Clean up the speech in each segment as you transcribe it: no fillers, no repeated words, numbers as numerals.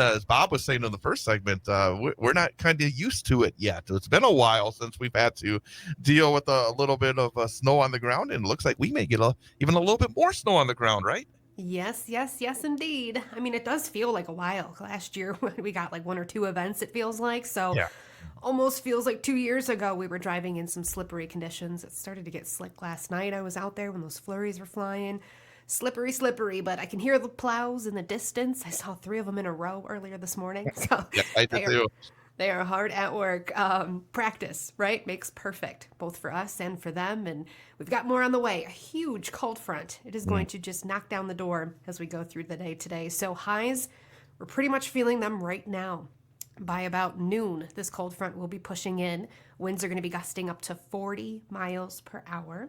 as Bob was saying in the first segment, we're not kind of used to it yet. It's been a while since we've had to deal with a little bit of snow on the ground, and it looks like we may get even a little bit more snow on the ground, right? Yes, yes, yes, indeed. I mean, it does feel like a while. Last year, we got like one or two events, it feels like. So Yeah. almost feels like 2 years ago we were driving in some slippery conditions. It started to get slick last night. I was out there when those flurries were flying. Slippery, slippery, but I can hear the plows in the distance. I saw three of them in a row earlier this morning. So Yeah, I did they are too. they are hard at work. Practice, right? Makes perfect, both for us and for them. And we've got more on the way. A huge cold front. It is going to just knock down the door as we go through the day today. So highs, we're pretty much feeling them right now. By about noon, this cold front will be pushing in. Winds are going to be gusting up to 40 miles per hour.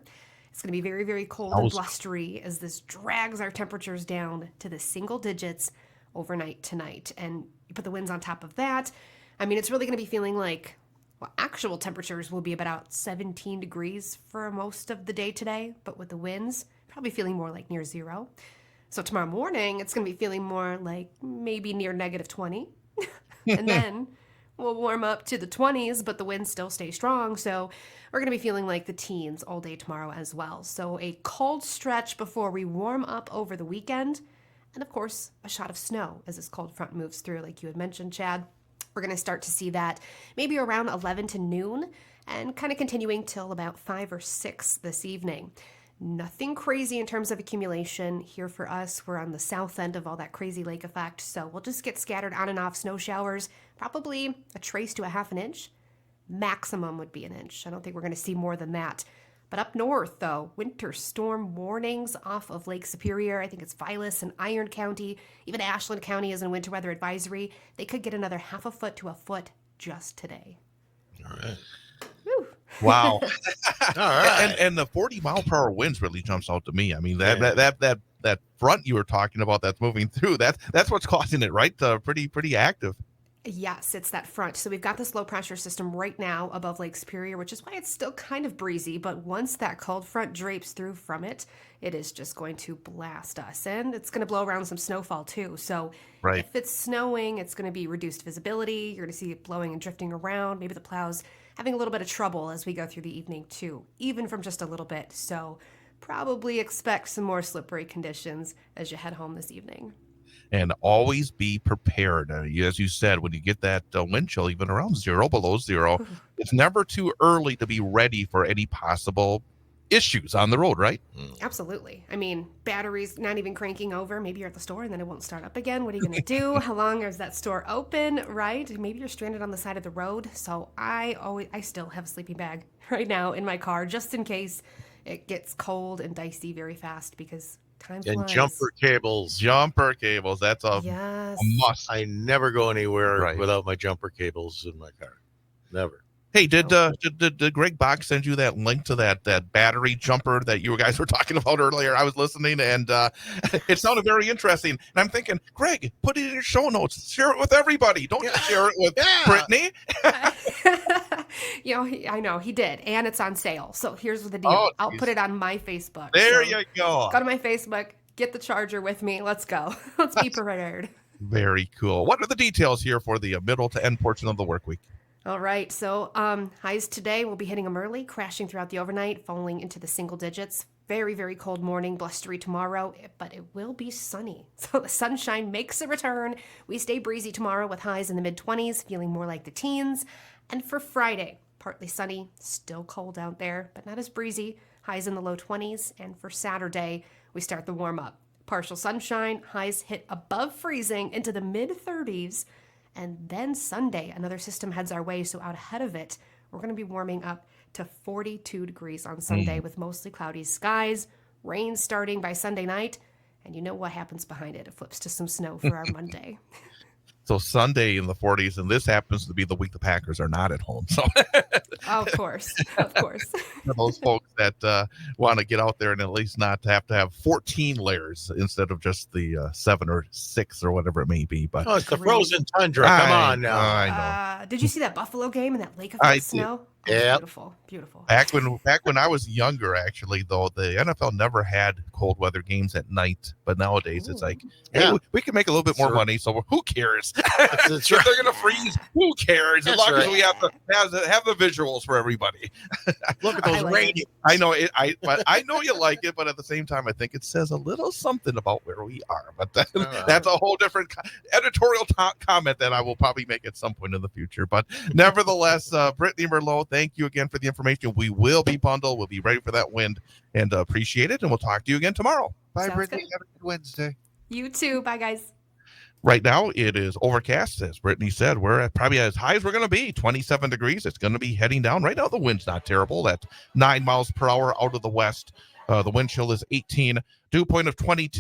It's going to be very, very cold and blustery as this drags our temperatures down to the single digits overnight tonight. And you put the winds on top of that. I mean, it's really going to be feeling like, well, actual temperatures will be about 17 degrees for most of the day today, but with the winds, probably feeling more like near zero. So tomorrow morning, it's going to be feeling more like maybe near negative 20. And then we'll warm up to the 20s, but the winds still stay strong. So we're going to be feeling like the teens all day tomorrow as well. So a cold stretch before we warm up over the weekend. And of course, a shot of snow as this cold front moves through, like you had mentioned, Chad. We're going to start to see that maybe around 11 to noon and kind of continuing till about 5 or 6 this evening. Nothing crazy in terms of accumulation here for us. We're on the south end of all that crazy lake effect, so we'll just get scattered on and off snow showers, probably a trace to a half an inch. Maximum would be an inch. I don't think we're going to see more than that. But up north, though, winter storm warnings off of Lake Superior. I think it's Vilas and Iron County. Even Ashland County is in winter weather advisory. They could get another half a foot to a foot just today. All right. Whew. Wow. All right. And the 40-mile-per-hour winds really jumps out to me. I mean, that front you were talking about that's moving through, that's what's causing it, right? Pretty active. Yes, it's that front. So we've got this low pressure system right now above Lake Superior, which is why it's still kind of breezy. But once that cold front drapes through from it, it is just going to blast us. And it's going to blow around some snowfall too. So Right. if it's snowing, it's going to be reduced visibility. You're going to see it blowing and drifting around. Maybe the plows having a little bit of trouble as we go through the evening too, even from just a little bit. So probably expect some more slippery conditions as you head home this evening. And always be prepared. As you said, when you get that wind chill, even around zero, below zero, it's never too early to be ready for any possible issues on the road, right? Absolutely. I mean, batteries not even cranking over. Maybe you're at the store and then it won't start up again. What are you going to do? How long is that store open, right? Maybe you're stranded on the side of the road. So I still have a sleeping bag right now in my car just in case it gets cold and dicey very fast because time flies. And jumper cables. Jumper cables, that's a Yes. must. I never go anywhere Right. without my jumper cables in my car. Never. Hey, did Greg Bach send you that link to that battery jumper that you guys were talking about earlier? I was listening, and it sounded very interesting. And I'm thinking, Greg, put it in your show notes. Share it with everybody. Don't just share it with Brittany. I know he did, and it's on sale. So here's the deal. Oh, I'll put it on my Facebook. There So you go. go to my Facebook, get the charger with me. Let's go. Let's be prepared. Very cool. What are the details here for the middle to end portion of the work week? All right, so highs today, we'll be hitting them early, crashing throughout the overnight, falling into the single digits. Very, very cold morning, blustery tomorrow, but it will be sunny. So the sunshine makes a return. We stay breezy tomorrow with highs in the mid-20s, feeling more like the teens. And for Friday, partly sunny, still cold out there, but not as breezy. Highs in the low 20s. And for Saturday, we start the warm-up. Partial sunshine, highs hit above freezing into the mid-30s. And then Sunday, another system heads our way, so out ahead of it, we're going to be warming up to 42 degrees on Sunday with mostly cloudy skies, rain starting by Sunday night, and you know what happens behind it. It flips to some snow for our Monday. So Sunday in the 40s, and this happens to be the week the Packers are not at home. So Of course. for those folks that want to get out there and at least not have to have 14 layers instead of just the 7 or 6 or whatever it may be. But it's the frozen tundra. Come on now. I know. Did you see that Buffalo game and that lake effect snow? It was Yep. beautiful, beautiful. Back when I was younger, actually, though, the NFL never had cold weather games at night. But nowadays, it's like, hey, Yeah. we can make a little bit more Sure. money, so who cares? That's If right. they're gonna freeze, who cares? As That's long as right. we have the visuals for everybody. Look at I those like it. ratings. I know it. But I know you like it, but at the same time, I think it says a little something about where we are. But that's a whole different editorial comment that I will probably make at some point in the future. But nevertheless, Brittany Merlot, thank you again for the information. We will be bundled. We'll be ready for that wind, and appreciate it. And we'll talk to you again tomorrow. Bye, Sounds Brittany. good. Have a good Wednesday. You too. Bye, guys. Right now, it is overcast. As Brittany said, we're probably as high as we're going to be, 27 degrees. It's going to be heading down. Right now, the wind's not terrible. At 9 miles per hour out of the west. The wind chill is 18. Dew point of 22.